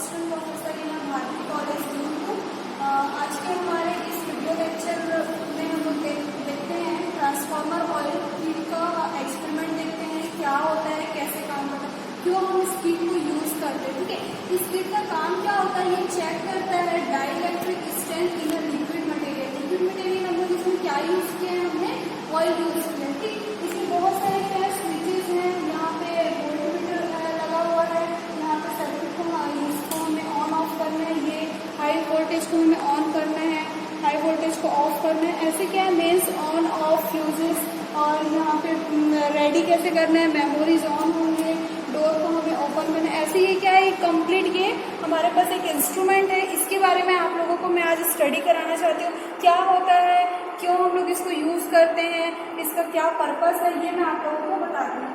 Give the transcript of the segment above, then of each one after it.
Assistant professor in Bharati college हूँ। आज के हमारे इस वीडियो लेक्चर में हम लोग देखते हैं ट्रांसफार्मर ऑयल कीट का एक्सपेरिमेंट देखते हैं, क्या होता है, कैसे काम करता है, क्यों हम इस कीट को यूज करते हैं। ठीक है, इस कीट का काम क्या होता है, ये चेक करता है dielectric strength in liquid material. Liquid material हम लोग इसमें क्या यूज किया है, हमने ऑयल यूज किया है। ठीक, इसमें बहुत सारे क्या स्विचेज हैं, यहाँ पे वोल्टमीटर लगा हुआ है, यहाँ पे सर्किट को इसको हमें ऑन ऑफ करना है, ये हाई वोल्टेज को हमें ऑन करना है, हाई वोल्टेज को ऑफ करना है। ऐसे क्या है, मेन्स ऑन ऑफ फ्यूजेस, और यहाँ पे रेडी कैसे करना है, मेमोरीज ऑन होंगे, डोर को हमें ओपन करना है। ऐसे ये क्या है, कंप्लीट ये हमारे पास एक इंस्ट्रूमेंट है, इसके बारे में आप लोगों को मैं आज स्टडी कराना चाहती हूँ। क्या होता है, क्यों हम लोग इसको यूज करते हैं, इसका क्या पर्पस है, ये मैं आप लोगों को बताती हूँ।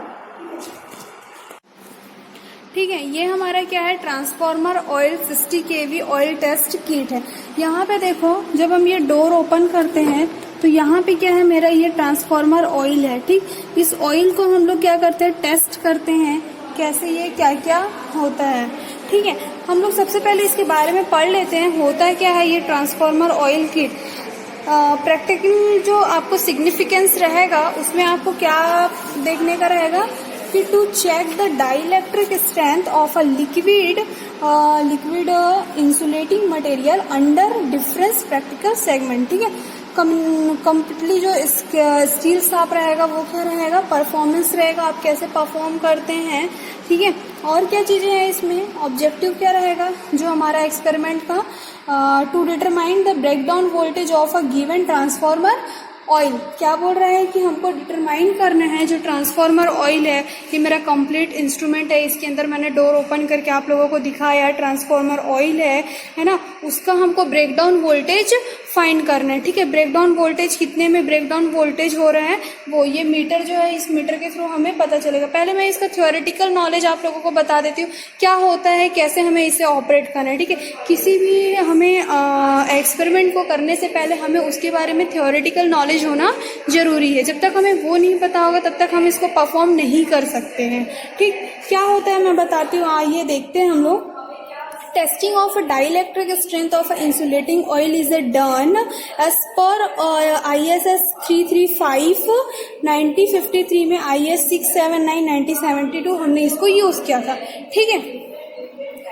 ठीक है, ये हमारा क्या है, transformer oil 60 kV oil test kit है। यहाँ पे देखो, जब हम ये डोर ओपन करते हैं तो यहाँ पे क्या है, मेरा ये ट्रांसफार्मर ऑयल है। ठीक, इस ऑयल को हम लोग क्या करते हैं, टेस्ट करते हैं कैसे ये क्या क्या होता है। ठीक है, हम लोग सबसे पहले इसके बारे में पढ़ लेते हैं, होता क्या है ये ट्रांसफार्मर ऑयल किट। प्रैक्टिकल जो आपको सिग्निफिकेंस रहेगा उसमें आपको क्या देखने का रहेगा कि to check the dielectric strength of a liquid insulating material under difference practical segment. ठीक है, कम्प्लीटली जो स्टील साफ रहेगा वो क्या रहेगा, परफॉर्मेंस रहेगा, आप कैसे परफॉर्म करते हैं। ठीक है, और क्या चीजें हैं इसमें, ऑब्जेक्टिव क्या रहेगा जो हमारा एक्सपेरिमेंट का, to determine the breakdown voltage of a given transformer oil. क्या बोल रहा है कि हमको डिटरमाइन करना है जो ट्रांसफार्मर ऑयल है, ये मेरा कंप्लीट इंस्ट्रूमेंट है, इसके अंदर मैंने डोर ओपन करके आप लोगों को दिखाया ट्रांसफार्मर ऑयल है ना, उसका हमको ब्रेकडाउन वोल्टेज फाइंड करना है। ठीक है, ब्रेकडाउन वोल्टेज कितने में ब्रेकडाउन वोल्टेज हो रहा है, वो ये मीटर जो है, इस मीटर के थ्रू हमें पता चलेगा। पहले मैं इसका थ्योरेटिकल नॉलेज आप लोगों को बता देती हूँ, क्या होता है, कैसे हमें इसे ऑपरेट करना है। ठीक है, किसी भी हमें एक्सपेरिमेंट को करने से पहले हमें उसके बारे में थ्योरेटिकल नॉलेज होना जरूरी है। जब तक हमें वो नहीं पता होगा तब तक हम इसको परफॉर्म नहीं कर सकते हैं। ठीक, क्या होता है मैं बताती हूँ, आइए देखते हैं हम लोग। Testing of dielectric strength of insulating oil is done as per ISS 335 1953 में IS 679 1972 हमने इसको यूज किया था। ठीक है,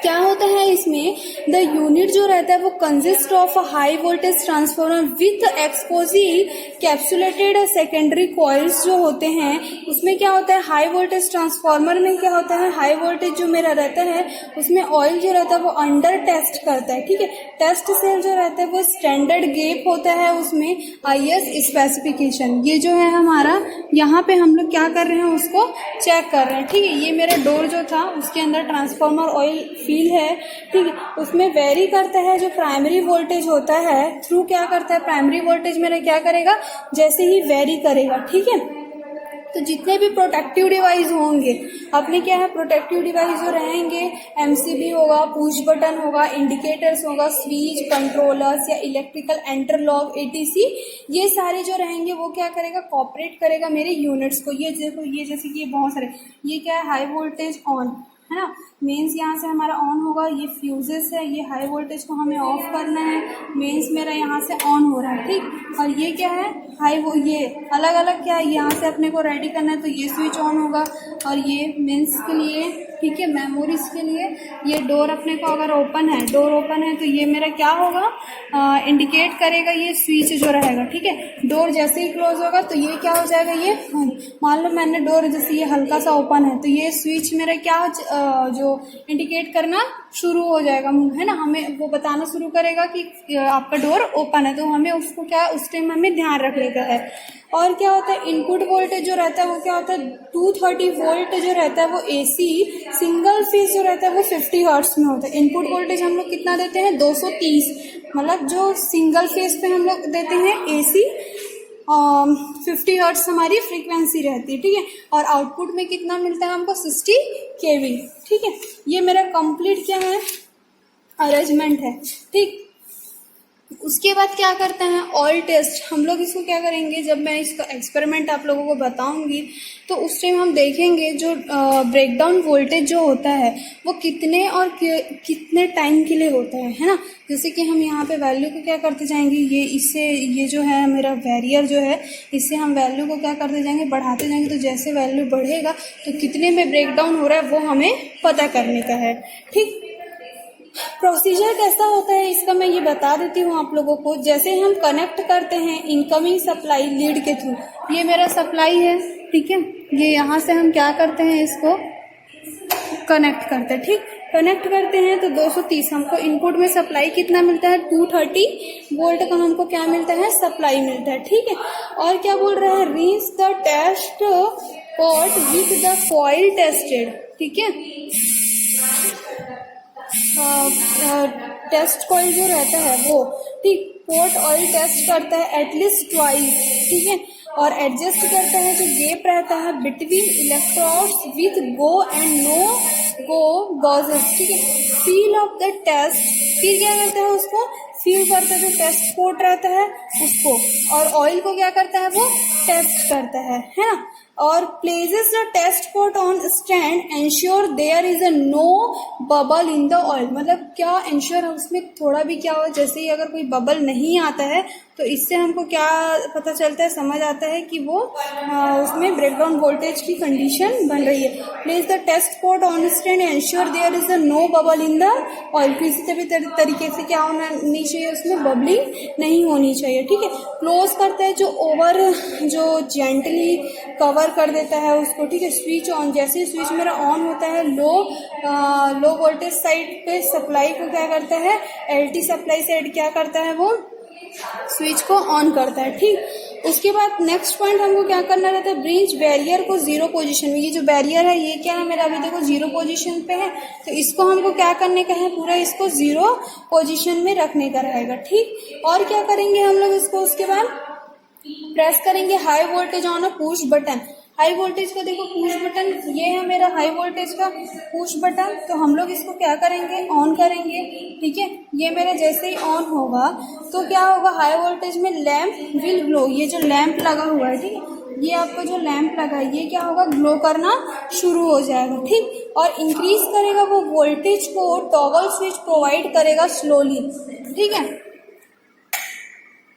क्या होता है इसमें, द यूनिट जो रहता है वो consist of high voltage transformer with एक्सपोजी कैप्सुलेटेड सेकेंडरी कॉइल्स जो होते हैं, उसमें क्या होता है, हाई वोल्टेज ट्रांसफार्मर में क्या होता है, हाई वोल्टेज जो मेरा रहता है उसमें ऑयल जो रहता है वो अंडर टेस्ट करता है। ठीक है, टेस्ट सेल जो रहता है वो स्टैंडर्ड गैप होता है उसमें IS स्पेसिफिकेशन, ये जो है हमारा, यहाँ पे हम लोग क्या कर रहे हैं, उसको चेक कर रहे हैं। ठीक है, ये मेरा डोर जो था उसके अंदर ट्रांसफार्मर ऑयल फील है। ठीक है, उसमें वेरी करता है जो प्राइमरी वोल्टेज होता है, थ्रू क्या करता है, प्राइमरी वोल्टेज मेरा क्या करेगा, जैसे ही वेरी करेगा। ठीक है, तो जितने भी प्रोटेक्टिव डिवाइस होंगे अपने क्या है, प्रोटेक्टिव डिवाइस जो रहेंगे, MCB होगा, पुश बटन होगा, इंडिकेटर्स होगा, स्विच, कंट्रोलर्स या इलेक्ट्रिकल इंटरलॉक ATC, ये सारे जो रहेंगे वो क्या करेगा, कॉपरेट करेगा मेरे यूनिट्स को। ये देखो, ये जैसे कि ये बहुत सारे, ये क्या है, हाई वोल्टेज ऑन है ना, मेंस यहाँ से हमारा ऑन होगा, ये फ्यूजेस है, ये हाई वोल्टेज को हमें ऑफ करना है, मेंस मेरा यहाँ से ऑन हो रहा है। ठीक, और ये क्या है, ये अलग अलग क्या है, यहाँ से अपने को रेडी करना है तो ये स्विच ऑन होगा, और ये मेंस के लिए, ठीक है, मेमोरीज के लिए ये डोर अपने को अगर ओपन है, डोर ओपन है तो ये मेरा क्या होगा, इंडिकेट करेगा ये स्विच जो रहेगा। ठीक है, डोर जैसे ही क्लोज होगा तो ये क्या हो जाएगा, ये मान लो मैंने डोर जैसे ये हल्का सा ओपन है तो ये स्विच मेरा क्या जो इंडिकेट करना शुरू हो जाएगा, है ना, हमें वो बताना शुरू करेगा कि आपका डोर ओपन है, तो हमें उसको क्या, उस टाइम हमें ध्यान रखने का है। और क्या होता है, इनपुट वोल्टेज जो रहता है वो क्या होता है, 230 वोल्ट जो रहता है वो AC सिंगल फेज जो रहता है वो 50 हर्ट्ज में होता है। इनपुट वोल्टेज हम लोग कितना देते हैं, 230, मतलब जो सिंगल फेज पे हम लोग देते हैं AC 50 हर्ट्ज हमारी फ्रीक्वेंसी रहती है। ठीक है, और आउटपुट में कितना मिलता है हमको, 60 kV। ठीक है, ये मेरा कंप्लीट क्या है, अरेंजमेंट है। ठीक, उसके बाद क्या करते हैं ऑयल टेस्ट। हम लोग इसको क्या करेंगे, जब मैं इसका एक्सपेरिमेंट आप लोगों को बताऊंगी तो उस टाइम हम देखेंगे जो ब्रेकडाउन वोल्टेज जो होता है वो कितने और कितने टाइम के लिए होता है ना। जैसे कि हम यहाँ पे वैल्यू को क्या करते जाएंगे, ये जो है मेरा बैरियर जो है, इससे हम वैल्यू को क्या करते जाएंगे, बढ़ाते जाएंगे। तो जैसे वैल्यू बढ़ेगा तो कितने में ब्रेकडाउन हो रहा है वो हमें पता करने का है। ठीक, प्रोसीजर कैसा होता है इसका मैं ये बता देती हूँ आप लोगों को। जैसे हम कनेक्ट करते हैं इनकमिंग सप्लाई लीड के थ्रू, ये मेरा सप्लाई है, ठीक है, ये यहाँ से हम क्या करते हैं, इसको कनेक्ट करते हैं। ठीक, कनेक्ट करते हैं तो 230 हमको इनपुट में सप्लाई कितना मिलता है, 230 वोल्ट का हमको क्या मिलता है, सप्लाई मिलता है। ठीक है, और क्या बोल रहा है, reach the test pot with the coil tested. ठीक है, टेस्ट कॉइल जो रहता है वो, ठीक, पोर्ट ऑयल टेस्ट करता है एटलीस्ट ट्वाइस। ठीक है, और एडजस्ट करता है जो गैप रहता है between electrodes with go and no go gauges. ठीक है, फील ऑफ द टेस्ट, फिर क्या करता है, उसको फील करता है जो टेस्ट पोर्ट रहता है उसको, और ऑयल को क्या करता है, वो टेस्ट करता है ना। और places the test port on stand, ensure there is a no bubble in the oil. मतलब क्या एंश्योर, उसमें थोड़ा भी क्या हो, जैसे ही अगर कोई बबल नहीं आता है तो इससे हमको क्या पता चलता है, समझ आता है कि वो उसमें ब्रेकडाउन वोल्टेज की कंडीशन बन रही है। Place the test port on stand, ensure there is a no bubble in the oil. किसी तरीके से क्या होना नहीं चाहिए, उसमें बबलिंग नहीं होनी चाहिए। ठीक है, क्लोज करता है जो ओवर, जो जेंटली कवर कर देता है उसको। ठीक है, स्विच ऑन, जैसे स्विच मेरा ऑन होता है लो वोल्टेज साइड पे सप्लाई को क्या करता है, एलटी सप्लाई साइड क्या करता है, वो स्विच को ऑन करता है। ठीक, उसके बाद नेक्स्ट पॉइंट हमको क्या करना रहता है, ब्रिंज बैरियर को जीरो पोजीशन में। ये जो बैरियर है ये क्या है मेरा, अभी देखो जीरो पोजीशन पे है, तो इसको हमको क्या करने का है, पूरा इसको जीरो पोजीशन में रखने का रहेगा। ठीक, और क्या करेंगे हम लोग इसको, उसके बाद प्रेस करेंगे high voltage on a push button. High voltage का देखो पुश बटन, ये है मेरा हाई वोल्टेज का पुश बटन, तो हम लोग इसको क्या करेंगे, ऑन करेंगे। ठीक है, ये मेरा जैसे ही ऑन होगा तो क्या होगा, हाई वोल्टेज में लैंप विल ग्लो। ये जो लैंप लगा हुआ है, ठीक है, ये आपका जो लैंप लगा है ये क्या होगा, ग्लो करना शुरू हो जाएगा। ठीक, और इंक्रीज करेगा वो वोल्टेज को, टॉगल स्विच प्रोवाइड करेगा स्लोली। ठीक है,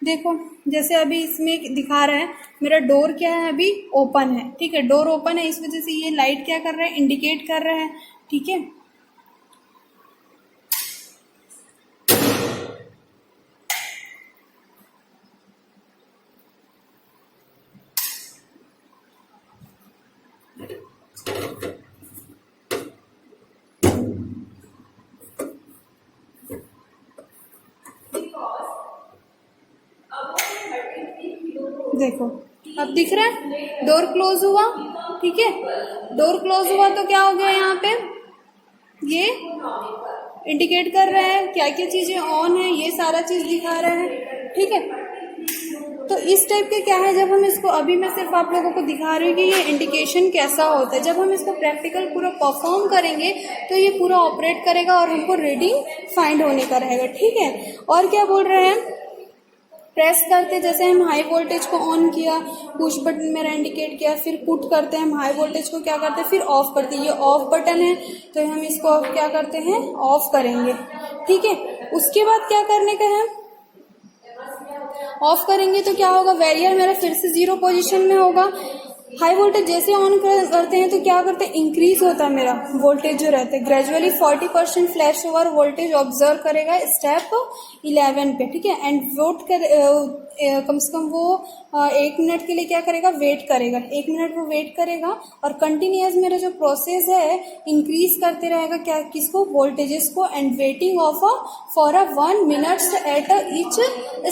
देखो जैसे अभी इसमें दिखा रहा है मेरा डोर क्या है, अभी ओपन है। ठीक है, डोर ओपन है, इस वजह से ये लाइट क्या कर रहा है, इंडिकेट कर रहा है। ठीक है, देखो अब दिख रहा है, डोर क्लोज हुआ। ठीक है, डोर क्लोज हुआ तो क्या हो गया, यहाँ पे ये इंडिकेट कर रहा है क्या क्या चीजें ऑन है, ये सारा चीज दिखा रहा है। ठीक है, तो इस टाइप के क्या है, जब हम इसको, अभी मैं सिर्फ आप लोगों को दिखा रही हूँ कि ये इंडिकेशन कैसा होता है। जब हम इसको प्रैक्टिकल पूरा परफॉर्म करेंगे तो ये पूरा ऑपरेट करेगा और हमको रीडिंग फाइंड होने का रहेगा। ठीक है, और क्या बोल रहे हैं, प्रेस करते, जैसे हम हाई वोल्टेज को ऑन किया, पुश बटन मेरा इंडिकेट किया, फिर पुट करते हैं हम हाई वोल्टेज को, क्या करते हैं, फिर ऑफ करते हैं। ये ऑफ बटन है तो हम इसको क्या करते हैं, ऑफ करेंगे। ठीक है, उसके बाद क्या करने का है, ऑफ करेंगे तो क्या होगा, बैरियर मेरा फिर से जीरो पोजीशन में होगा। हाई वोल्टेज जैसे ऑन करते हैं तो क्या करते हैं, इंक्रीज होता है मेरा वोल्टेज जो रहता है, gradually 40% flash over voltage observe करेगा स्टेप 11 पे। ठीक है, एंड वोट कर कम से कम वो 1 मिनट के लिए क्या करेगा, वेट करेगा, 1 मिनट वो वेट करेगा और कंटिन्यूअस मेरा जो प्रोसेस है इंक्रीज करते रहेगा, क्या, किसको, वोल्टेजेस को, and waiting of for 1 minute at each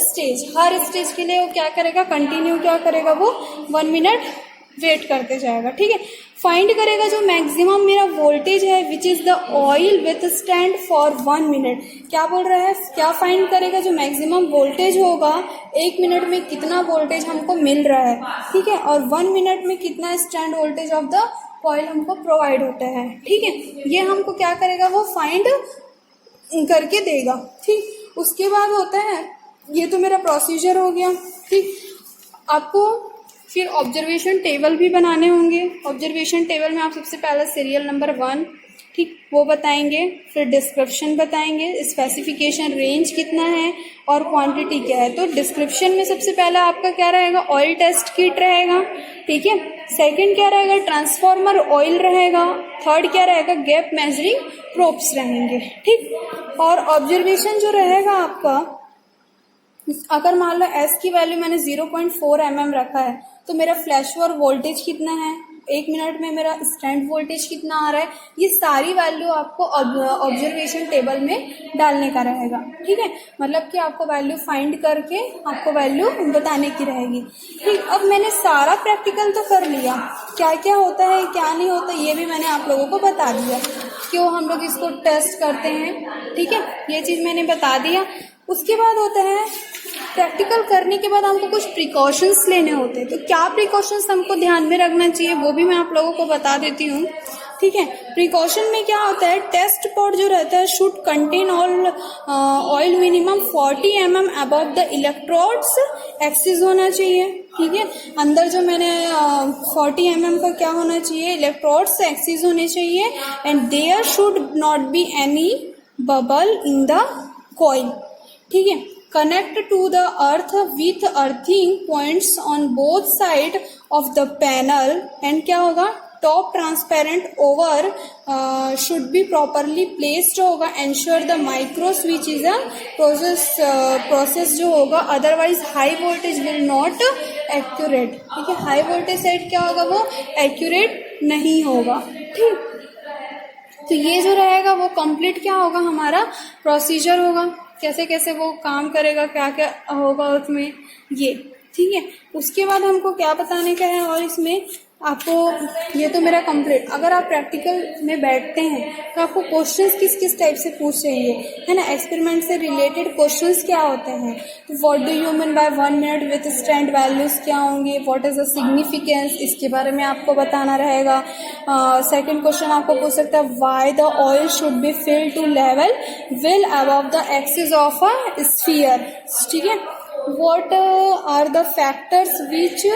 stage. Her stage के लिए वो क्या करेगा, कंटिन्यू क्या करेगा, वो 1 मिनट वेट करते जाएगा। ठीक है, फाइंड करेगा जो मैक्सिमम मेरा वोल्टेज है which is the oil with stand for 1 minute. क्या बोल रहा है, क्या फाइंड करेगा, जो मैक्सिमम वोल्टेज होगा 1 मिनट में कितना वोल्टेज हमको मिल रहा है। ठीक है, और 1 मिनट में कितना stand voltage of the coil हमको प्रोवाइड होता है। ठीक है, ये हमको क्या करेगा, वो फाइंड करके देगा। ठीक, उसके बाद होता है ये तो मेरा प्रोसीजर हो गया। ठीक, आपको फिर ऑब्जर्वेशन टेबल भी बनाने होंगे। ऑब्जर्वेशन टेबल में आप सबसे पहले सीरियल नंबर 1, ठीक, वो बताएंगे, फिर डिस्क्रिप्शन बताएंगे, स्पेसिफिकेशन रेंज कितना है और क्वांटिटी क्या है। तो डिस्क्रिप्शन में सबसे पहला आपका क्या रहेगा, ऑयल टेस्ट किट रहेगा, ठीक है। सेकंड क्या रहेगा, ट्रांसफार्मर ऑयल रहेगा। थर्ड क्या रहेगा, गैप मेजरिंग प्रोब्स रहेंगे, ठीक। और ऑब्जर्वेशन जो रहेगा आपका, अगर मान लो एस की वैल्यू मैंने 0.4 mm रखा है तो मेरा फ्लैश ओवर वोल्टेज कितना है, 1 मिनट में मेरा स्टैंड वोल्टेज कितना आ रहा है, ये सारी वैल्यू आपको ऑब्जर्वेशन टेबल में डालने का रहेगा, ठीक है। मतलब कि आपको वैल्यू फाइंड करके आपको वैल्यू बताने की रहेगी, ठीक। अब मैंने सारा प्रैक्टिकल तो कर लिया, क्या क्या होता है क्या नहीं होता ये भी मैंने आप लोगों को बता दिया, क्यों हम लोग इसको टेस्ट करते हैं, ठीक है, ये चीज़ मैंने बता दिया। उसके बाद होता है प्रैक्टिकल करने के बाद हमको कुछ प्रिकॉशंस लेने होते हैं। तो क्या प्रिकॉशंस हमको ध्यान में रखना चाहिए वो भी मैं आप लोगों को बता देती हूँ, ठीक है। प्रिकॉशन में क्या होता है, टेस्ट पॉट जो रहता है should contain oil minimum 40 mm above the electrodes axis होना चाहिए, ठीक है। अंदर जो मैंने 40 mm का क्या होना चाहिए, इलेक्ट्रोड्स एक्सिस होने चाहिए। And there should not be any bubble in the coil, ठीक है। Connect to the earth with earthing points on both side of the panel. And क्या होगा, top transparent over should be properly placed होगा। Ensure the micro switch is a process जो होगा, otherwise high voltage will not accurate, ठीक है। High voltage side क्या होगा, वो एक्यूरेट नहीं होगा, ठीक। तो ये जो रहेगा वो कंप्लीट क्या होगा, हमारा प्रोसीजर होगा, कैसे कैसे वो काम करेगा, क्या क्या होगा उसमें, ये, ठीक है। उसके बाद हमको क्या बताने का है, और इसमें आपको ये तो मेरा कंप्लीट। अगर आप प्रैक्टिकल में बैठते हैं तो आपको क्वेश्चंस किस किस टाइप से पूछ चाहिए, है ना। एक्सपेरिमेंट से रिलेटेड क्वेश्चंस क्या होते हैं, तो what do you mean by 1 minute with stand values क्या होंगे, व्हाट इज द सिग्निफिकेंस, इसके बारे में आपको बताना रहेगा। सेकंड क्वेश्चन आपको पूछ सकता है, why the oil should be fill to level well above the axis of a sphere, ठीक है। What are the factors which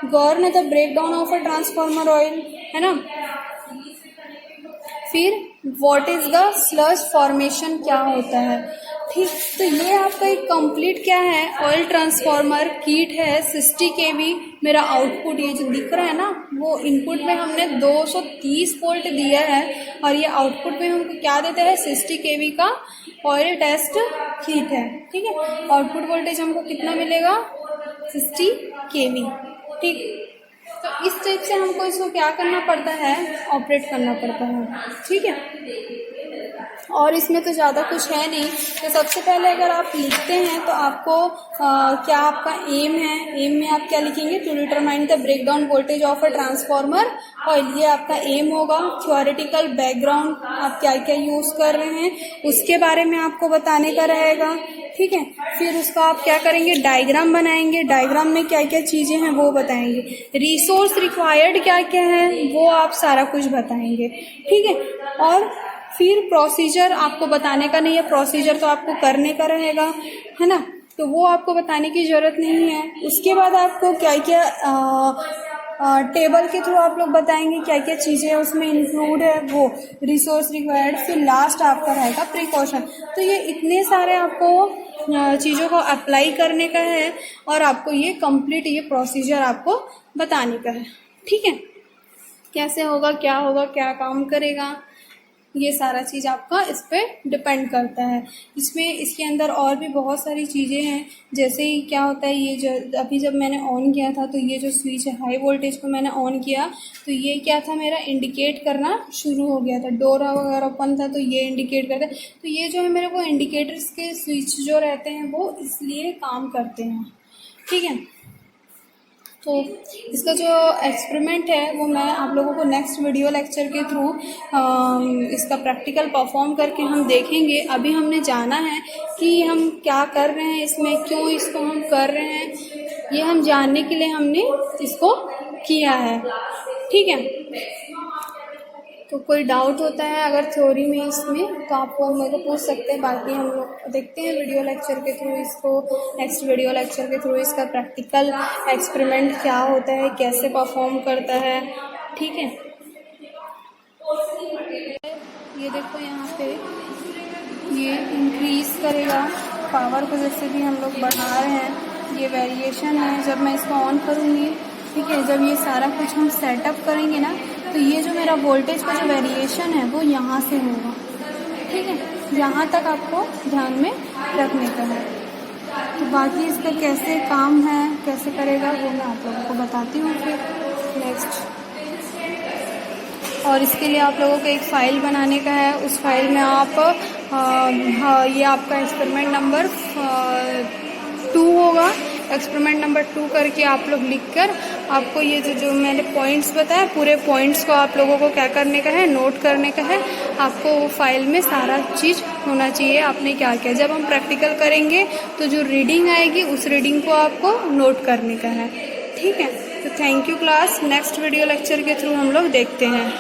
govern the breakdown of a transformer oil, है ना। फिर what is the sludge formation क्या होता है, ठीक। तो ये आपका एक कंप्लीट क्या है, ऑयल ट्रांसफार्मर किट है। 60 kV मेरा आउटपुट, ये जो दिख रहा है ना, वो इनपुट में हमने 230 वोल्ट दिया है और ये आउटपुट में हमको क्या देता है, 60 kV का ऑयल टेस्ट किट है, ठीक है। आउटपुट वोल्टेज हमको कितना मिलेगा, 60 kV, ठीक। तो इस टाइप से हमको इसको क्या करना पड़ता है, ऑपरेट करना पड़ता है, ठीक है। और इसमें तो ज़्यादा कुछ है नहीं। तो सबसे पहले अगर आप लिखते हैं तो आपको क्या आपका एम है, एम में आप क्या लिखेंगे, to determine the breakdown voltage of a transformer oil, ये आपका एम होगा। थ्योरेटिकल बैकग्राउंड आप क्या क्या यूज़ कर रहे हैं उसके बारे में आपको बताने का रहेगा, ठीक है। फिर उसका आप क्या करेंगे, डायग्राम बनाएंगे, डायग्राम में क्या क्या चीज़ें हैं वो बताएंगे। रिसोर्स रिक्वायर्ड क्या क्या है वो आप सारा कुछ बताएंगे, ठीक है। और फिर प्रोसीजर आपको बताने का नहीं है, प्रोसीजर तो आपको करने का रहेगा, है ना, तो वो आपको बताने की ज़रूरत नहीं है। उसके बाद आपको क्या क्या टेबल के थ्रू आप लोग बताएंगे क्या क्या चीज़ें उसमें इंक्लूड है, वो रिसोर्स रिक्वायर्ड। फिर लास्ट आपका रहेगा प्रिकॉशन। तो ये इतने सारे आपको चीज़ों को अप्लाई करने का है और आपको ये कंप्लीट ये प्रोसीजर आपको बताने का है, ठीक है। कैसे होगा, क्या होगा, क्या काम करेगा, ये सारा चीज़ आपका इस पे डिपेंड करता है। इसमें इसके अंदर और भी बहुत सारी चीज़ें हैं, जैसे ही क्या होता है, ये जो अभी जब मैंने ऑन किया था तो ये जो स्विच है हाई वोल्टेज को मैंने ऑन किया तो ये क्या था, मेरा इंडिकेट करना शुरू हो गया था, डोर वगैरह ओपन था तो ये इंडिकेट करता है। तो ये जो है मेरे को इंडिकेटर्स के स्विच जो रहते हैं वो इसलिए काम करते हैं, ठीक है। तो इसका जो एक्सपेरिमेंट है वो मैं आप लोगों को नेक्स्ट वीडियो लेक्चर के थ्रू इसका प्रैक्टिकल परफॉर्म करके हम देखेंगे। अभी हमने जाना है कि हम क्या कर रहे हैं इसमें, क्यों इसको हम कर रहे हैं, ये हम जानने के लिए हमने इसको किया है, ठीक है। तो कोई डाउट होता है अगर थ्योरी में इसमें तो आप वो मेरे को पूछ सकते हैं। बाकी हम लोग देखते हैं वीडियो लेक्चर के थ्रू इसको, नेक्स्ट वीडियो लेक्चर के थ्रू इसका प्रैक्टिकल एक्सपेरिमेंट क्या होता है, कैसे परफॉर्म करता है, ठीक है। ये देखो यहाँ पे ये इंक्रीज करेगा पावर को, जैसे भी हम लोग बढ़ा रहे हैं, ये वेरिएशन है। जब मैं इसको ऑन करूँगी, ठीक है, जब ये सारा कुछ हम सेटअप करेंगे ना, तो ये जो मेरा वोल्टेज का जो वेरिएशन है वो यहाँ से होगा, ठीक है। यहाँ तक आपको ध्यान में रखने का है। तो बाकी इसका कैसे काम है, कैसे करेगा, वो मैं आप लोगों को बताती हूँ फिर नेक्स्ट। और इसके लिए आप लोगों को एक फ़ाइल बनाने का है। उस फाइल में आप ये आपका एक्सपेरिमेंट नंबर 2 होगा, एक्सपेरिमेंट नंबर 2 करके आप लोग लिखकर आपको ये जो मैंने पॉइंट्स बताया, पूरे पॉइंट्स को आप लोगों को क्या करने का है, नोट करने का है। आपको वो फाइल में सारा चीज़ होना चाहिए, आपने क्या किया। जब हम प्रैक्टिकल करेंगे तो जो रीडिंग आएगी उस रीडिंग को आपको नोट करने का है, ठीक है। तो thank you class. Next video lecture के थ्रू हम लोग देखते हैं।